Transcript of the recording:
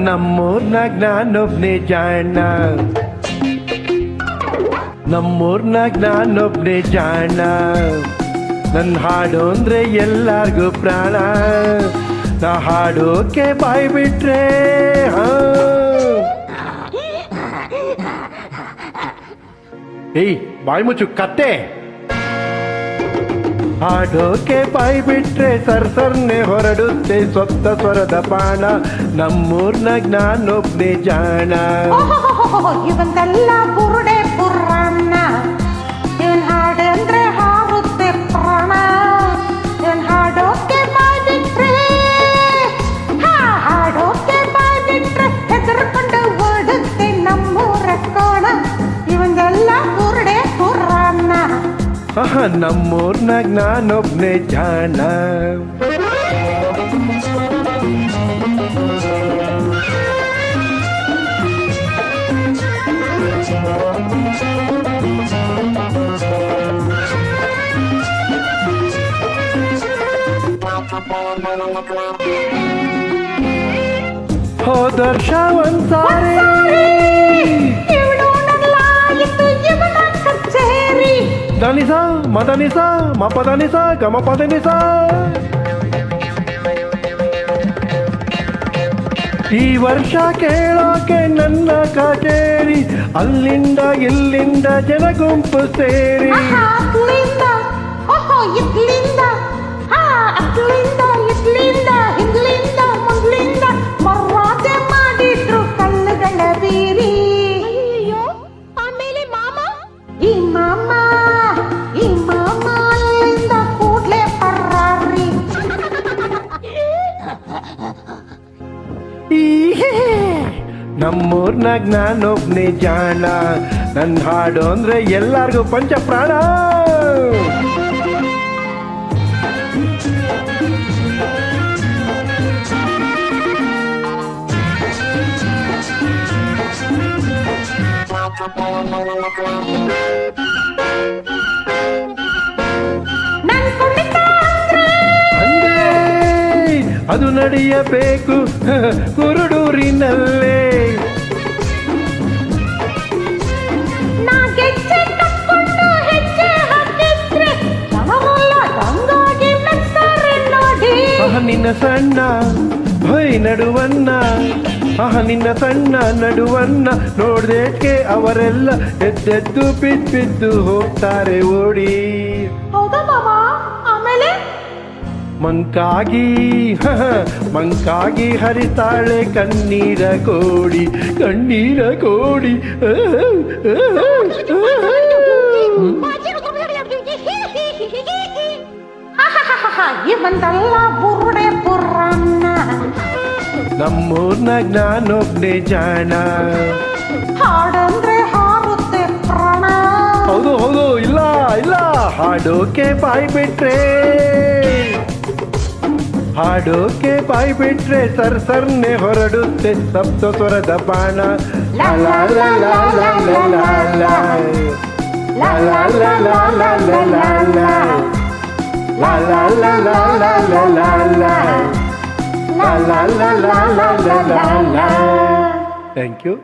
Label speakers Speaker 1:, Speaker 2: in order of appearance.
Speaker 1: ನಮ್ಮೂರ್ನಾಗ ನಾನೊಬ್ನೇ ಜಾಣ, ನಮ್ಮೂರ್ನಾಗ ನಾನೊಬ್ನೇ ಜಾಣ. ನನ್ನ ಹಾಡು ಅಂದ್ರೆ ಎಲ್ಲಾರ್ಗೂ ಪ್ರಾಣ. ನಾ ಹಾಡೋಕೆ ಬಾಯ್ ಬಿಟ್ರೆ ಏಯ್ ಬಾಯ್ ಮುಚ್ಚು ಕತ್ತೆ. ಹಾಡೋಕೆ ಬಾಯ್ ಬಿಟ್ರೆ ಸರ್ಸರ್ನೆ ಹೊರಡುತ್ತೆ ಸೊತ್ತ ಸ್ವರದ ಬಾಣ. ನಮ್ಮೂರ್ನಾಗ ನಾನೊಬ್ನೇ ಜಾಣ.
Speaker 2: ಇವಂತೆಲ್ಲ ಬುರುಡೆ ಪುರಾಣ. ಇವನ್ ಹಾಡಂದ್ರೆ ಹಾರುತ್ತೆ ಪ್ರಾಣ. ಇವನ್ ಹಾಡೋಕೆ ಬಾಯ್ ಬಿಟ್ರೆ ಹಾಡೋಕೆ ಬಾಯ್ ಬಿಟ್ರೆ ಹೆದರ್ಕೊಂಡು ಓಡುತ್ತೆ ನಮ್ಮೂರ ಕೋಣ. ಇವಂದೆಲ್ಲ ಬುರುಡೆ ಪುರಾಣ.
Speaker 1: ನಮ್ಮೂರ್ನಾಗ ನಾನೊಬ್ನೇ ಜಾಣ. ಹೋದ ವರ್ಷ ಒಂದ್ಸಾರಿ ದನಿಸ ಮದನಿಸ ಮಪದನಿಸ ಗಮಪದನಿಸ. ಈ ವರ್ಷ ಕೇಳೋಕೆ ನನ್ನ ಕಚೇರಿ, ಅಲ್ಲಿಂದ ಇಲ್ಲಿಂದ ಜನ ಗುಂಪು ಸೇರಿ.
Speaker 2: ಮಾಡಿದ್ರು ಕಲ್ಲುಗಳ ಬೀರಿ. ಆಮೇಲೆ ಮಾಮ ಈ ಮಾಮ ಈ ಮಾಮ ಅಲ್ಲಿಂದ ಕೂಡ್ಲೆ ಪರ್ರಾರಿ.
Speaker 1: ನಮ್ಮೂರ್ನಾಗ ನಾನೊಬ್ನೇ ಜಾಣ. ನನ್ನ ಹಾಡು ಅಂದ್ರೆ ಎಲ್ಲಾರ್ಗೂ ಪಂಚ ಪ್ರಾಣ. ಅಂದೇ ಅದು ನಡೆಯಬೇಕು ಕುರುಡೂರಿನಲ್ಲೇ. ನಿನ್ನ ಸಣ್ಣ ಭಯ್ ನಡುವನ್ನ, ನಿನ್ನ ಸಣ್ಣ ನಡುವನ್ನ ನೋಡ್ದೇಕೆ ಅವರೆಲ್ಲ ಎದ್ದೆದ್ದು ಬಿದ್ದು ಹೋಗ್ತಾರೆ ಓಡಿ.
Speaker 2: ಆಮೇಲೆ
Speaker 1: ಮಂಕಾಗಿ ಮಂಕಾಗಿ ಹರಿತಾಳೆ ಕಣ್ಣೀರ ಕೋಡಿ, ಕಣ್ಣೀರ ಕೋಡಿ.
Speaker 2: ಇವಂದೆಲ್ಲ ಬುರುಡೆ ಪುರಾಣ.
Speaker 1: ನಮ್ಮೂರ್ನಾಗ ನಾನೊಬ್ನೇ ಜಾಣ.
Speaker 2: ಹಾಡಂದ್ರೆ ಹಾರುತ್ತೆ ಪ್ರಾಣ.
Speaker 1: ಹೌದು ಹೌದು ಇಲ್ಲ ಇಲ್ಲ ಹಾಡೋಕೆ ಬಾಯ್ ಬಿಟ್ರೆ ಹಾಡೋಕೆ ಬಾಯ್ ಬಿಟ್ರೆ ಸರ್ಸರ್ನೆ ಹೊರಡುತ್ತೆ ಸಪ್ತ ಸ್ವರದ ಬಾಣ. ಲಾ ಲಾ ಲಾ ಲಾ ಲಾ ಲಾ ಲಾ ಲಾ ಲಾ ಲಾ ಲಾ ಲಾ ಲಾ ಲಾ ಲಾ La la la la la la la la la la la la la la la. Thank you.